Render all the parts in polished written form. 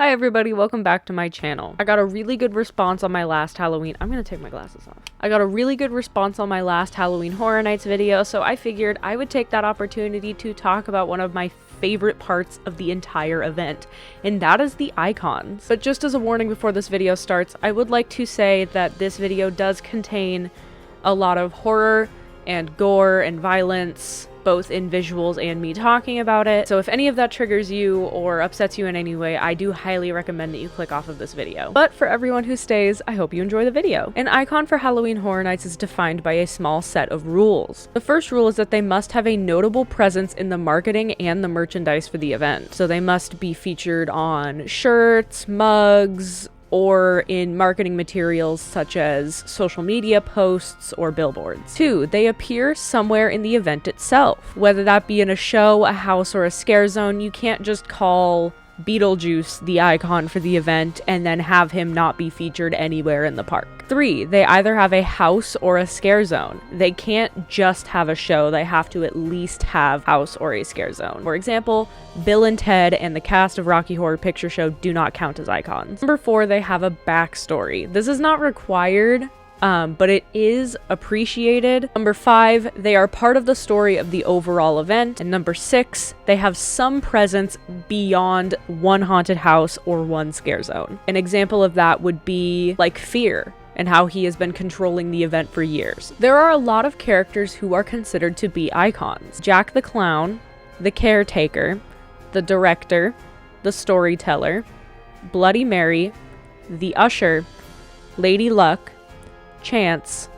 Hi everybody, welcome back to my channel. I got a really good response on my last Halloween. I'm gonna take my glasses off. I got a really good response on my last Halloween Horror Nights video, so I figured I would take that opportunity to talk about one of my favorite parts of the entire event, and that is the icons. But just as a warning before this video starts, I would like to say that this video does contain a lot of horror and gore and violence, both in visuals and me talking about it. So if any of that triggers you or upsets you in any way, I do highly recommend that you click off of this video. But for everyone who stays, I hope you enjoy the video. An icon for Halloween Horror Nights is defined by a small set of rules. The first rule is that they must have a notable presence in the marketing and the merchandise for the event. So they must be featured on shirts, mugs, or in marketing materials such as social media posts or billboards. 2, they appear somewhere in the event itself, whether that be in a show, a house, or a scare zone. You can't just call Beetlejuice the icon for the event and then have him not be featured anywhere in the park. 3, they either have a house or a scare zone. They can't just have a show, they have to at least have house or a scare zone. For example, Bill and Ted and the cast of Rocky Horror Picture Show do not count as icons. Number 4, they have a backstory. This is not required, but it is appreciated. Number 5, they are part of the story of the overall event. And number 6, they have some presence beyond one haunted house or one scare zone. An example of that would be like Fear and how he has been controlling the event for years. There are a lot of characters who are considered to be icons. Jack the Clown, the Caretaker, the Director, the Storyteller, Bloody Mary, the Usher, Lady Luck, Chance,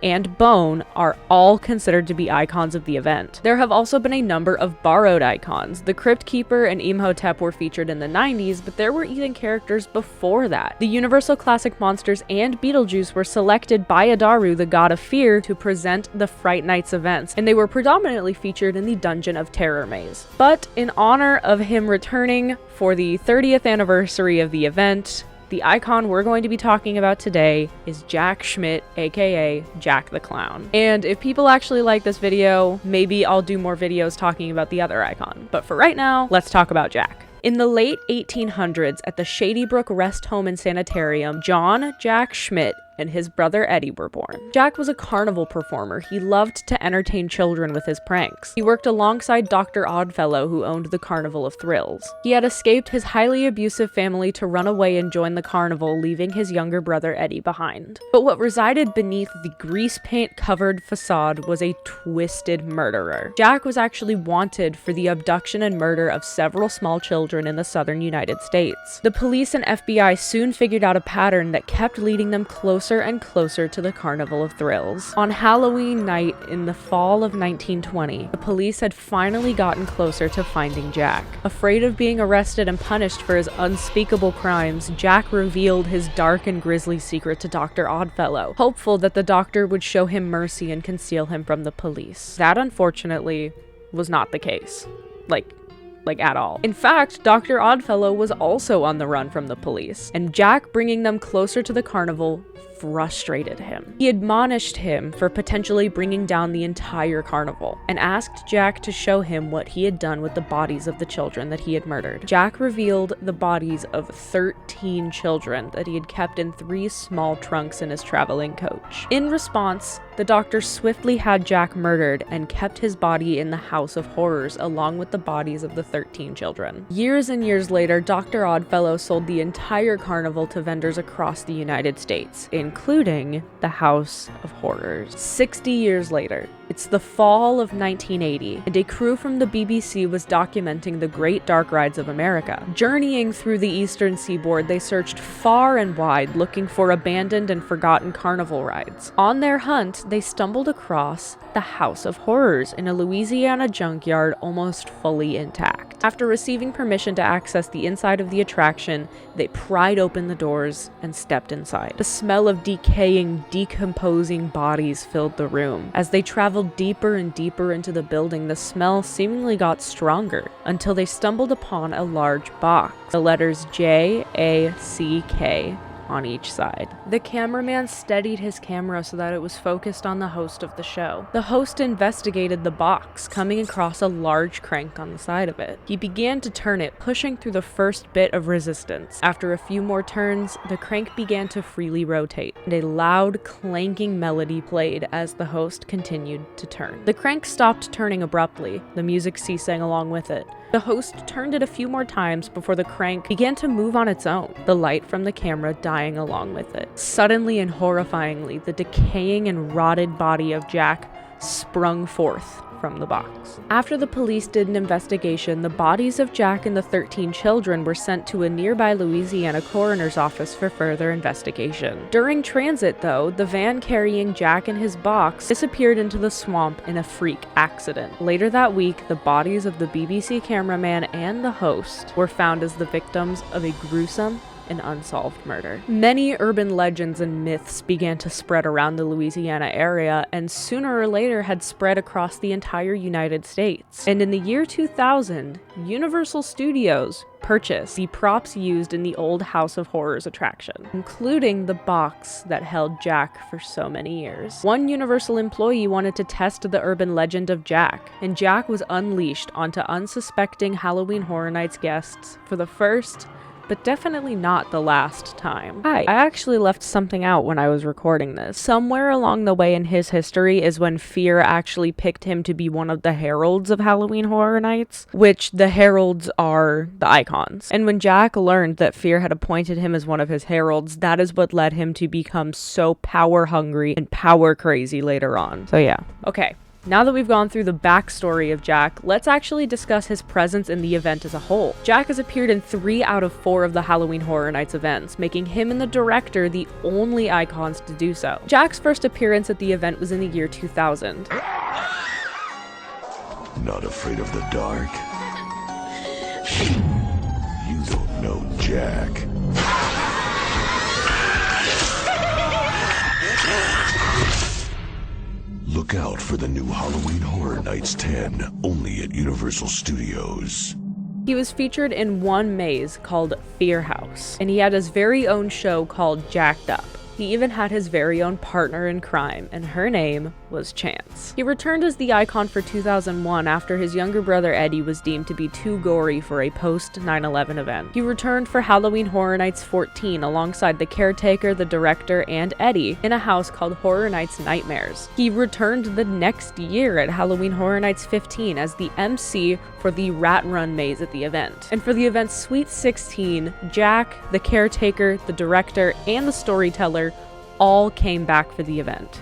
and Bone are all considered to be icons of the event. There have also been a number of borrowed icons. The Crypt Keeper and Imhotep were featured in the 90s, but there were even characters before that. The Universal Classic Monsters and Beetlejuice were selected by Adaru, the god of fear, to present the Fright Nights events, and they were predominantly featured in the Dungeon of Terror maze. But in honor of him returning for the 30th anniversary of the event, the icon we're going to be talking about today is Jack Schmidt, aka Jack the Clown. And if people actually like this video, maybe I'll do more videos talking about the other icon. But for right now, let's talk about Jack. In the late 1800s, at the Shady Brook Rest Home and Sanitarium, John Jack Schmidt and his brother Eddie were born. Jack was a carnival performer. He loved to entertain children with his pranks. He worked alongside Dr. Oddfellow, who owned the Carnival of Thrills. He had escaped his highly abusive family to run away and join the carnival, leaving his younger brother Eddie behind. But what resided beneath the grease paint covered facade was a twisted murderer. Jack was actually wanted for the abduction and murder of several small children in the southern United States. The police and FBI soon figured out a pattern that kept leading them closer and closer to the Carnival of Thrills. On Halloween night in the fall of 1920, the police had finally gotten closer to finding Jack. Afraid of being arrested and punished for his unspeakable crimes, Jack revealed his dark and grisly secret to Dr. Oddfellow, hopeful that the doctor would show him mercy and conceal him from the police. That, unfortunately, was not the case. Like at all. In fact, Dr. Oddfellow was also on the run from the police, and Jack bringing them closer to the carnival frustrated him. He admonished him for potentially bringing down the entire carnival, and asked Jack to show him what he had done with the bodies of the children that he had murdered. Jack revealed the bodies of 13 children that he had kept in 3 small trunks in his traveling coach. In response, the doctor swiftly had Jack murdered and kept his body in the House of Horrors along with the bodies of the 13 children. Years and years later, Dr. Oddfellow sold the entire carnival to vendors across the United States, including the House of Horrors. 60 years later, it's the fall of 1980, and a crew from the BBC was documenting the Great Dark Rides of America. Journeying through the eastern seaboard, they searched far and wide looking for abandoned and forgotten carnival rides. On their hunt, they stumbled across the House of Horrors in a Louisiana junkyard almost fully intact. After receiving permission to access the inside of the attraction, they pried open the doors and stepped inside. The smell of decaying, decomposing bodies filled the room. As they traveled deeper and deeper into the building, the smell seemingly got stronger until they stumbled upon a large box. The letters J-A-C-K on each side. The cameraman steadied his camera so that it was focused on the host of the show. The host investigated the box, coming across a large crank on the side of it. He began to turn it, pushing through the first bit of resistance. After a few more turns, the crank began to freely rotate, and a loud, clanking melody played as the host continued to turn. The crank stopped turning abruptly, the music ceasing along with it. The host turned it a few more times before the crank began to move on its own, the light from the camera dying along with it. Suddenly and horrifyingly, the decaying and rotted body of Jack sprung forth from the box. After the police did an investigation, the bodies of Jack and the 13 children were sent to a nearby Louisiana coroner's office for further investigation. During transit, though, the van carrying Jack and his box disappeared into the swamp in a freak accident. Later that week, the bodies of the BBC cameraman and the host were found as the victims of a gruesome an unsolved murder. Many urban legends and myths began to spread around the Louisiana area and sooner or later had spread across the entire United States. And in the year 2000, Universal Studios purchased the props used in the old House of Horrors attraction, including the box that held Jack for so many years. One Universal employee wanted to test the urban legend of Jack, and Jack was unleashed onto unsuspecting Halloween Horror Nights guests for the first but definitely not the last time. Hi, I actually left something out when I was recording this. Somewhere along the way in his history is when Fear actually picked him to be one of the heralds of Halloween Horror Nights, which the heralds are the icons. And when Jack learned that Fear had appointed him as one of his heralds, that is what led him to become so power hungry and power crazy later on. So yeah. Okay. Now that we've gone through the backstory of Jack, let's actually discuss his presence in the event as a whole. Jack has appeared in 3 out of 4 of the Halloween Horror Nights events, making him and the director the only icons to do so. Jack's first appearance at the event was in the year 2000. Not afraid of the dark? You don't know Jack. Look out for the new Halloween Horror Nights 10, only at Universal Studios. He was featured in one maze called Fear House, and he had his very own show called Jacked Up. He even had his very own partner in crime, and her name was Chance. He returned as the icon for 2001 after his younger brother Eddie was deemed to be too gory for a post-9/11 event. He returned for Halloween Horror Nights 14 alongside the caretaker, the director, and Eddie in a house called Horror Nights Nightmares. He returned the next year at Halloween Horror Nights 15 as the MC for the Rat Run maze at the event. And for the event's Sweet 16, Jack, the caretaker, the director, and the storyteller all came back for the event.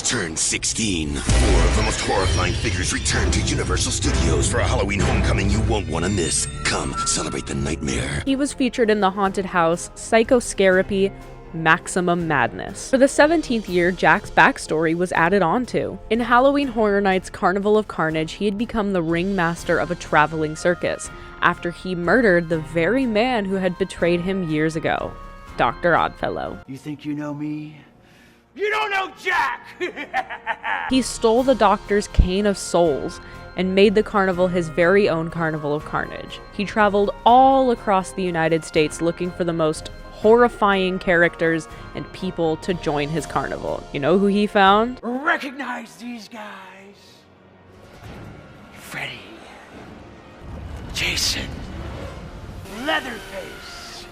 Turn 16. 4 of the most horrifying figures return to Universal Studios for a Halloween homecoming you won't want to miss. Come, celebrate the nightmare. He was featured in the haunted house, Psychoscarapy, Maximum Madness. For the 17th year, Jack's backstory was added onto. In Halloween Horror Nights Carnival of Carnage, he had become the ringmaster of a traveling circus after he murdered the very man who had betrayed him years ago, Dr. Oddfellow. You think you know me? You don't know Jack! He stole the Doctor's Cane of Souls and made the carnival his very own Carnival of Carnage. He traveled all across the United States looking for the most horrifying characters and people to join his carnival. You know who he found? Recognize these guys. Freddy. Jason. Leatherface.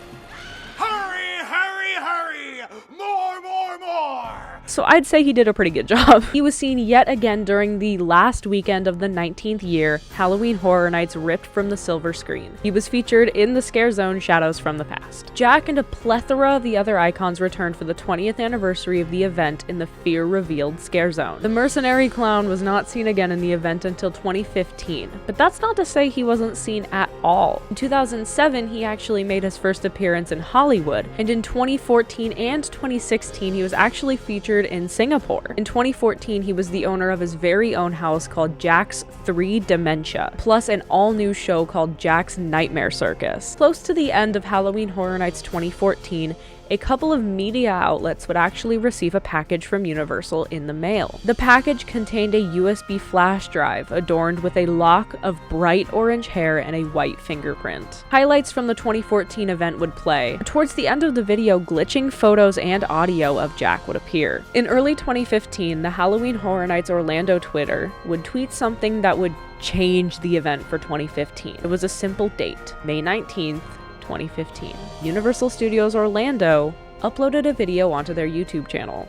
Hurry, hurry, hurry! More, more, more! so I'd say he did a pretty good job. He was seen yet again during the last weekend of the 19th year, Halloween Horror Nights ripped from the silver screen. He was featured in the Scare Zone Shadows from the Past. Jack and a plethora of the other icons returned for the 20th anniversary of the event in the fear-revealed Scare Zone. The mercenary clown was not seen again in the event until 2015, but that's not to say he wasn't seen at all. In 2007, he actually made his first appearance in Hollywood, and in 2014 and 2016, he was actually featured in Singapore. In 2014, he was the owner of his very own house called Jack's 3 Dementia, plus an all-new show called Jack's Nightmare Circus. Close to the end of Halloween Horror Nights 2014, a couple of media outlets would actually receive a package from Universal in the mail. The package contained a USB flash drive adorned with a lock of bright orange hair and a white fingerprint. Highlights from the 2014 event would play. Towards the end of the video, glitching photos and audio of Jack would appear. In early 2015, the Halloween Horror Nights Orlando Twitter would tweet something that would change the event for 2015. It was a simple date, May 19th, 2015. Universal Studios Orlando uploaded a video onto their YouTube channel.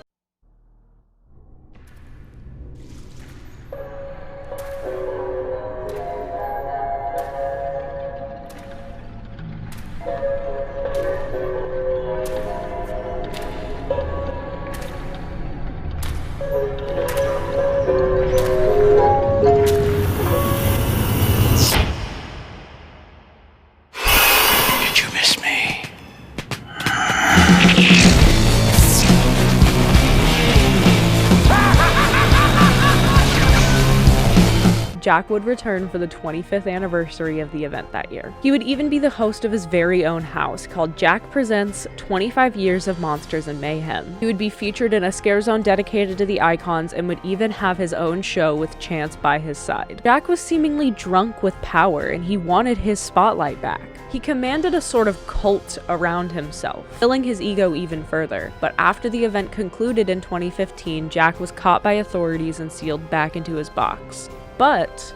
Jack would return for the 25th anniversary of the event that year. He would even be the host of his very own house called Jack Presents 25 Years of Monsters and Mayhem. He would be featured in a Scare Zone dedicated to the icons and would even have his own show with Chance by his side. Jack was seemingly drunk with power and he wanted his spotlight back. He commanded a sort of cult around himself, filling his ego even further. But after the event concluded in 2015, Jack was caught by authorities and sealed back into his box. But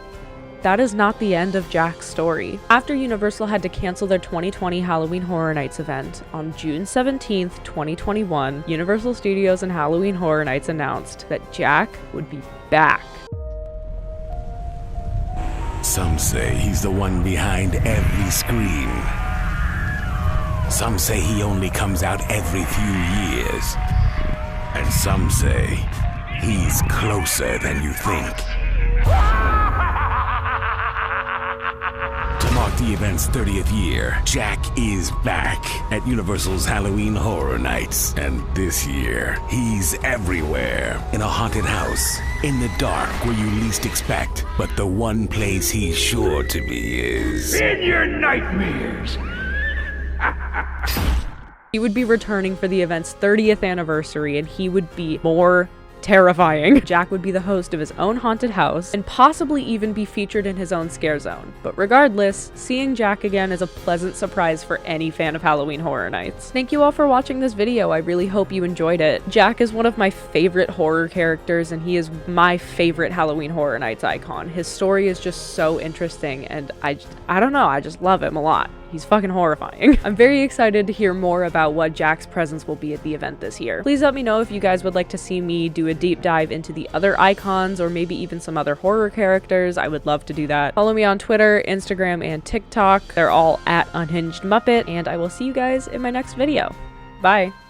that is not the end of Jack's story. After Universal had to cancel their 2020 Halloween Horror Nights event, on June 17th, 2021, Universal Studios and Halloween Horror Nights announced that Jack would be back. Some say he's the one behind every scream. Some say he only comes out every few years. And some say he's closer than you think. To mark the event's 30th year, Jack is back at Universal's Halloween Horror Nights. And this year, he's everywhere. In a haunted house, in the dark where you least expect. But the one place he's sure to be is... in your nightmares. He would be returning for the event's 30th anniversary, and he would be more terrifying. Jack would be the host of his own haunted house and possibly even be featured in his own Scare Zone. But regardless, seeing Jack again is a pleasant surprise for any fan of Halloween Horror Nights. Thank you all for watching this video. I really hope you enjoyed it. Jack is one of my favorite horror characters and he is my favorite Halloween Horror Nights icon. His story is just so interesting and I don't know, I just love him a lot. He's fucking horrifying. I'm very excited to hear more about what Jack's presence will be at the event this year. Please let me know if you guys would like to see me do a deep dive into the other icons or maybe even some other horror characters. I would love to do that. Follow me on Twitter, Instagram, and TikTok. They're all at Unhinged Muppet, and I will see you guys in my next video. Bye.